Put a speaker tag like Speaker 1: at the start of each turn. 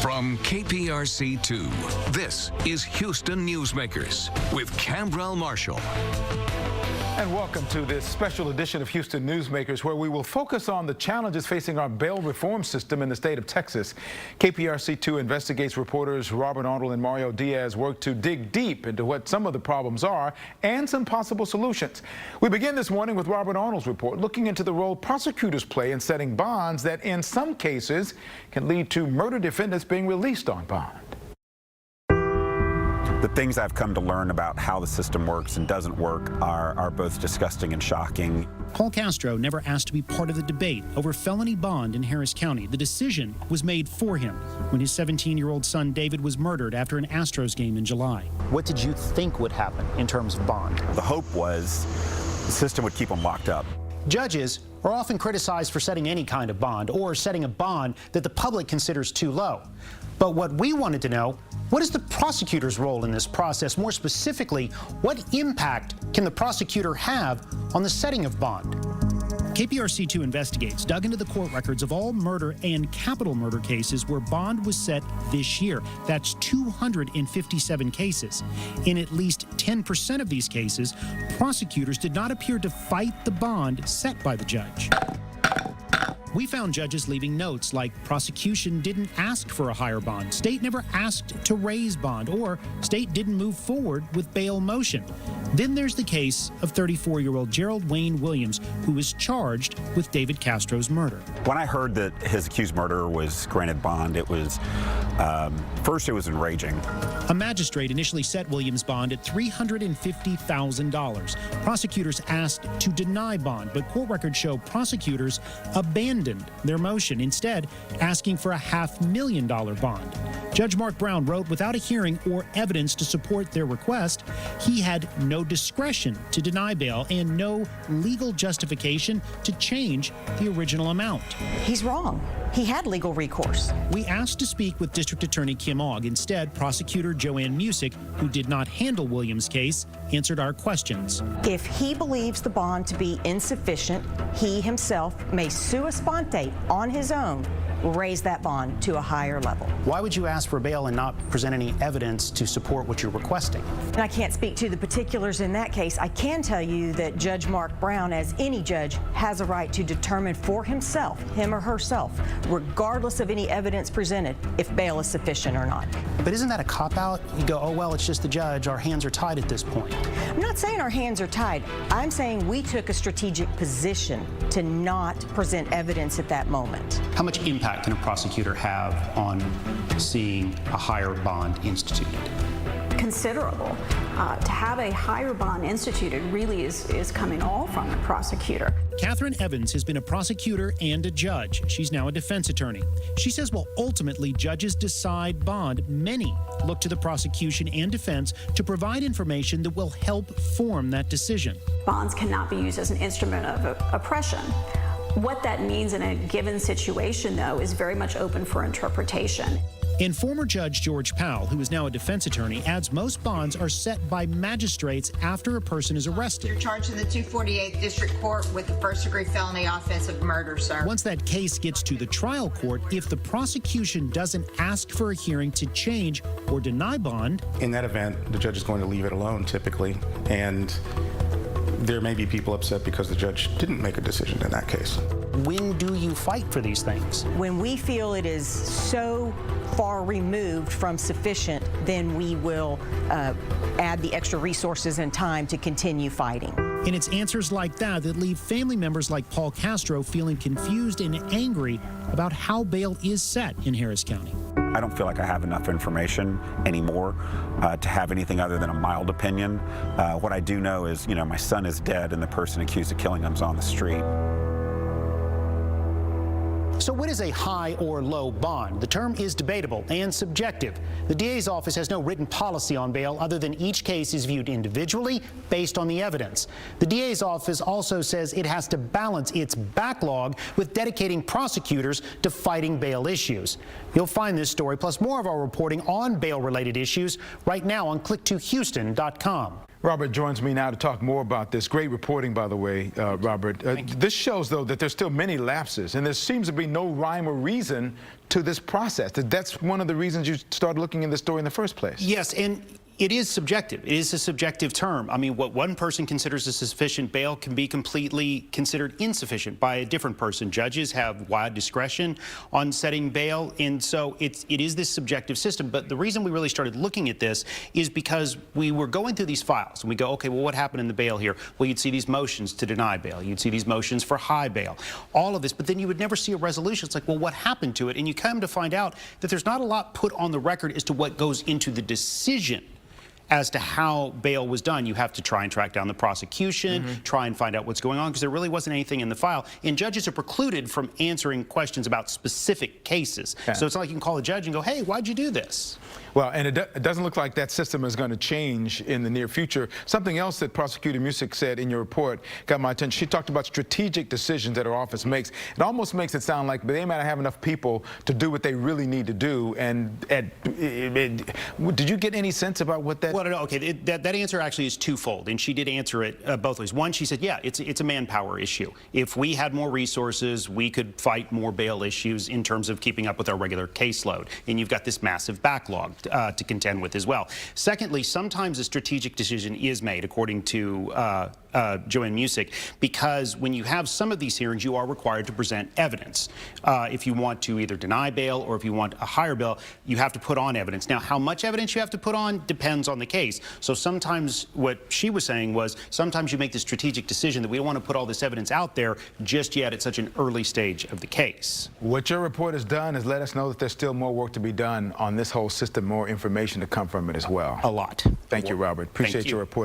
Speaker 1: From KPRC2, this is Houston Newsmakers with Cambrell Marshall.
Speaker 2: And welcome to this special edition of Houston Newsmakers, where we will focus on the challenges facing our bail reform system in the state of Texas. KPRC2 investigates reporters Robert Arnold and Mario Diaz work to dig deep into what some of the problems are and some possible solutions. We begin this morning with Robert Arnold's report, looking into the role prosecutors play in setting bonds that in some cases can lead to murder defendants being released on bond.
Speaker 3: The things I've come to learn about how the system works and doesn't work are both disgusting and shocking.
Speaker 4: Paul Castro never asked to be part of the debate over felony bond in Harris County. The decision was made for him when his 17-year-old son David was murdered after an Astros game in July.
Speaker 5: What did you think would happen in terms of bond?
Speaker 3: The hope was the system would keep them locked up.
Speaker 5: Judges are often criticized for setting any kind of bond or setting a bond that the public considers too low. But what we wanted to know, what is the prosecutor's role in this process? More specifically, what impact can the prosecutor have on the setting of bond?
Speaker 4: KPRC2 Investigates dug into the court records of all murder and capital murder cases where bond was set this year. That's 257 cases. In at least 10% of these cases, prosecutors did not appear to fight the bond set by the judge. We found judges leaving notes like prosecution didn't ask for a higher bond, state never asked to raise bond, or state didn't move forward with bail motion. Then there's the case of 34-year-old Gerald Wayne Williams, who was charged with David Castro's murder.
Speaker 3: When I heard that his accused murderer was granted bond, it was, first it was enraging.
Speaker 4: A magistrate initially set Williams' bond at $350,000. Prosecutors asked to deny bond, but court records show prosecutors abandoned their motion, instead asking for a $500,000 bond. Judge Mark Brown wrote, without a hearing or evidence to support their request, he had no discretion to deny bail and no legal justification to change the original amount.
Speaker 6: He's wrong. He had legal recourse.
Speaker 4: We asked to speak with District Attorney Kim Ogg. Instead, Prosecutor Joanne Musick, who did not handle Williams' case, answered our questions.
Speaker 6: If he believes the bond to be insufficient, he himself may sua sponte on his own raise that bond to a higher level.
Speaker 5: Why would you ask for bail and not present any evidence to support what you're requesting?
Speaker 6: And I can't speak to the particulars in that case. I can tell you that Judge Mark Brown, as any judge, has a right to determine for himself, him or herself, regardless of any evidence presented, if bail is sufficient or not.
Speaker 5: But isn't that a cop-out? You go, oh, well, it's just the judge. Our hands are tied at this point.
Speaker 6: I'm not saying our hands are tied. I'm saying we took a strategic position to not present evidence at that moment.
Speaker 5: How much impact can a prosecutor have on seeing a higher bond instituted?
Speaker 7: Considerable. To have a higher bond instituted really is coming all from the prosecutor.
Speaker 4: Catherine Evans has been a prosecutor and a judge. She's now a defense attorney. She says while ultimately judges decide bond, many look to the prosecution and defense to provide information that will help form that decision.
Speaker 7: Bonds cannot be used as an instrument of oppression. What that means in a given situation, though, is very much open for interpretation.
Speaker 4: And former Judge George Powell, who is now a defense attorney, adds most bonds are set by magistrates after a person is arrested.
Speaker 8: You're charged in the 248th District Court with the first-degree felony offensive murder, sir.
Speaker 4: Once that case gets to the trial court, if the prosecution doesn't ask for a hearing to change or deny bond,
Speaker 9: in that event, the judge is going to leave it alone, typically, and there may be people upset because the judge didn't make a decision in that case.
Speaker 5: When do you fight for these things?
Speaker 6: When we feel it is so far removed from sufficient, then we will add the extra resources and time to continue fighting.
Speaker 4: And it's answers like that that leave family members like Paul Castro feeling confused and angry about how bail is set in Harris County.
Speaker 3: I don't feel like I have enough information anymore to have anything other than a mild opinion. What I do know is, my son is dead and the person accused of killing him is on the street.
Speaker 5: So what is a high or low bond? The term is debatable and subjective. The DA's office has no written policy on bail other than each case is viewed individually based on the evidence. The DA's office also says it has to balance its backlog with dedicating prosecutors to fighting bail issues. You'll find this story plus more of our reporting on bail-related issues right now on click2houston.com.
Speaker 2: Robert joins me now to talk more about this. Great reporting, by the way, Robert. This shows, though, that there's still many lapses, and there seems to be no rhyme or reason to this process. That's one of the reasons you started looking in the story in the first place.
Speaker 5: Yes, and it is subjective. It is a subjective term. I mean, what one person considers a sufficient bail can be completely considered insufficient by a different person. Judges have wide discretion on setting bail, and so it is this subjective system. But the reason we really started looking at this is because we were going through these files, and we go, okay, well, what happened in the bail here? Well, you'd see these motions to deny bail. You'd see these motions for high bail. All of this, but then you would never see a resolution. It's like, well, what happened to it? And you come to find out that there's not a lot put on the record as to what goes into the decision as to how bail was done. You have to try and track down the prosecution, try and find out what's going on, because there really wasn't anything in the file. And judges are precluded from answering questions about specific cases. Yeah. So it's not like you can call a judge and go, hey, why'd you do this?
Speaker 2: Well, and it doesn't look like that system is going to change in the near future. Something else that Prosecutor Music said in your report got my attention. She talked about strategic decisions that her office makes. It almost makes it sound like they might not have enough people to do what they really need to do. And did you get any sense about what that?
Speaker 5: Well, no, okay, that answer actually is twofold, and she did answer it both ways. One, she said, yeah, it's a manpower issue. If we had more resources, we could fight more bail issues in terms of keeping up with our regular caseload. And you've got this massive backlog to contend with as well. Secondly, sometimes a strategic decision is made, according to Joanne Music, because when you have some of these hearings, you are required to present evidence. If you want to either deny bail or if you want a higher bail, you have to put on evidence. Now, how much evidence you have to put on depends on the case. So sometimes what she was saying was sometimes you make the strategic decision that we don't want to put all this evidence out there just yet at such an early stage of the case.
Speaker 2: What your report has done is let us know that there's still more work to be done on this whole system, more information to come from it as well.
Speaker 5: A lot.
Speaker 2: Thank you, Robert. Appreciate your report.